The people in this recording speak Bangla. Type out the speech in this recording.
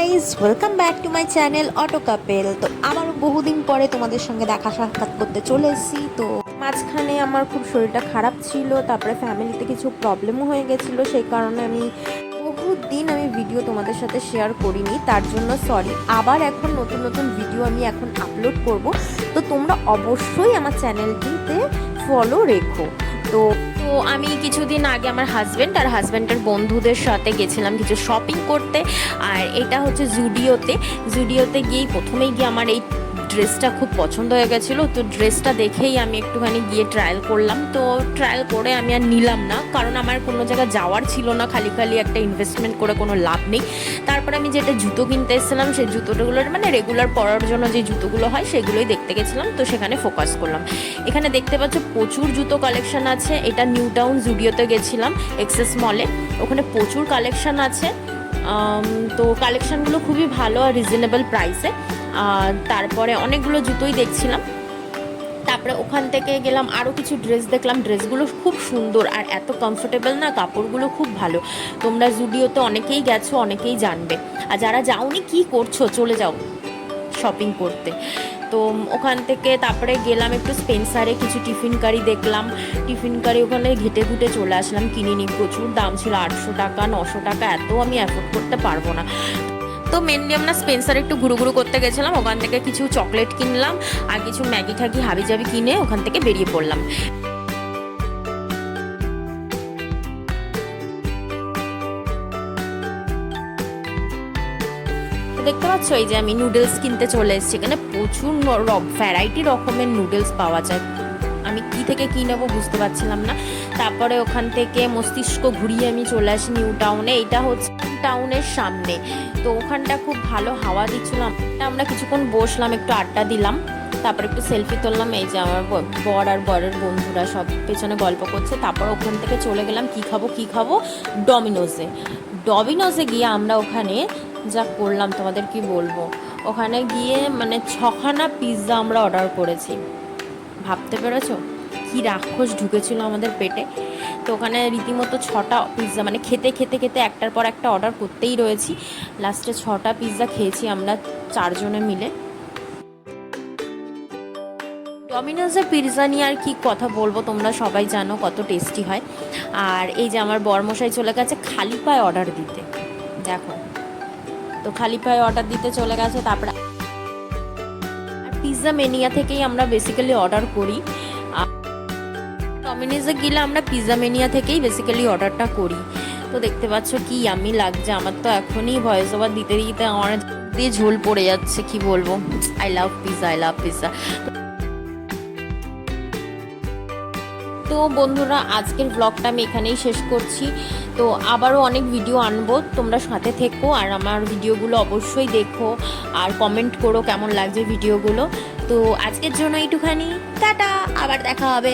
Guys, welcome back to my channel অটোকাপেল। তো আমারও বহুদিন পরে তোমাদের সঙ্গে দেখা সাক্ষাৎ করতে চলে এসেছি। তো মাঝখানে আমার খুব শরীরটা খারাপ ছিল, তারপরে ফ্যামিলিতে কিছু প্রবলেমও হয়ে গেছিলো, সেই কারণে আমি বহুদিন ভিডিও তোমাদের সাথে শেয়ার করিনি, তার জন্য সরি। আবার এখন নতুন নতুন ভিডিও আমি এখন আপলোড করব, তো তোমরা অবশ্যই আমার চ্যানেলটিতে ফলো রেখো। তো আমি কিছুদিন আগে আমার হাজব্যান্ড আর হাজব্যান্ডের বন্ধুদের সাথে গেছিলাম কিছু শপিং করতে। আর এটা হচ্ছে জুডিওতে গিয়েই প্রথমেই গিয়ে আমার এই ড্রেসটা খুব পছন্দ হয়ে গেছিলো। তো ড্রেসটা দেখেই আমি একটুখানি গিয়ে ট্রায়াল করলাম। তো ট্রায়াল করে আমি আর নিলাম না, কারণ আমার কোনো জায়গায় যাওয়ার ছিল না, খালি একটা ইনভেস্টমেন্ট করে কোনো লাভ নেই। তারপরে আমি যেটা জুতো কিনতে এসেছিলাম, সেই জুতোগুলোর মানে রেগুলার পরার জন্য যে জুতোগুলো হয় সেগুলোই দেখতে গেছিলাম। তো সেখানে ফোকাস করলাম। এখানে দেখতে পাচ্ছ প্রচুর জুতো কালেকশন আছে। এটা নিউ টাউন জুডিওতে গেছিলাম, এক্সেস মলে। ওখানে প্রচুর কালেকশন আছে। তো কালেকশানগুলো খুবই ভালো আর রিজনেবল প্রাইসে। তারপরে অনেকগুলো জুতোই দেখছিলাম। তারপরে ওখান থেকে গেলাম, আরও কিছু ড্রেস দেখলাম। ড্রেসগুলো খুব সুন্দর আর এত কমফোর্টেবল না, কাপড়গুলো খুব ভালো। তোমরা জুডিওতে অনেকেই গেছো, অনেকেই জানবে। আর যারা যাওনি কি করছো, চলে যাও শপিং করতে। তো ওখান থেকে তারপরে গেলাম একটু স্পেন্সারে, কিছু টিফিন কারি দেখলাম। টিফিন কারি ওখানে ঘেটে ঘুটে চলে আসলাম, কিনিনি। প্রচুর দাম ছিল, 800 টাকা 900 টাকা, এত আমি অ্যাফোর্ড করতে পারবো না। তো মেনলি আমরা স্পেন্সারে একটু ঘুরু করতে গেছিলাম। ওখান থেকে কিছু চকলেট কিনলাম আর কিছু ম্যাগি ঠ্যাগি হাবিজাবি কিনে ওখান থেকে বেরিয়ে পড়লাম। দেখতে পাচ্ছ, এই যে আমি নুডলস কিনতে চলে এসেছি। এখানে প্রচুর ভ্যারাইটি রকমের নুডলস পাওয়া যায়। আমি কি থেকে কী নেবো বুঝতে পারছিলাম না। তারপরে ওখান থেকে মস্তিষ্ক ঘুরিয়ে আমি চলে আসি নিউ টাউনে। এটা হচ্ছে টাউনের সামনে। তো ওখানটা খুব ভালো হাওয়া দিচ্ছিলাম। আমরা কিছুক্ষণ বসলাম, একটু আড্ডা দিলাম, তারপর একটু সেলফি তুললাম। এই যে আমার বর আর বরের বন্ধুরা সব পেছনে গল্প করছে। তারপর ওখান থেকে চলে গেলাম কী খাবো ডমিনোসে গিয়ে আমরা ওখানে যা করলাম তোমাদের কি বলবো। ওখানে গিয়ে মানে 6খানা পিৎজা আমরা অর্ডার করেছি। ভাবতে পেরেছো কি রাক্ষস ঢুকেছিল আমাদের পেটে। তো ওখানে রীতিমতো 6টা পিৎজা, মানে খেতে একটার পর একটা অর্ডার করতেই রয়েছি। লাস্টে 6টা পিৎজা খেয়েছি আমরা 4 জনে মিলে। ডমিনোসের পিৎজা নিয়ে আর কি কথা বলবো, তোমরা সবাই জানো কত টেস্টি হয়। আর এই যে আমার বরমশাই চলে গেছে খালি পায়ে অর্ডার দিতে, দেখো। তো খালি পায়ে অর্ডার দিতে চলে গেছে। তারপরে আর পিৎজা মেনিয়া থেকেই আমরা বেসিক্যালি অর্ডার করি। ডমিনোসে গেলে আমরা পিৎজা মেনিয়া থেকেই বেসিক্যালি অর্ডারটা করি। তো দেখতে পাচ্ছ কি ইয়াম্মি লাগছে। আমার তো এখনই ভয়েস ওভার দিতে আমার দিয়ে ঝোল পড়ে যাচ্ছে, কি বলবো। I love pizza. তো বন্ধুরা, আজকের ব্লগটা আমি এখানেই শেষ করছি। তো আবারও অনেক ভিডিও আনবো, তোমরা সাথে থেকো আর আমার ভিডিওগুলো অবশ্যই দেখো আর কমেন্ট করো কেমন লাগছে ভিডিওগুলো। তো আজকের জন্য এইটুখানি, টাটা, আবার দেখা হবে।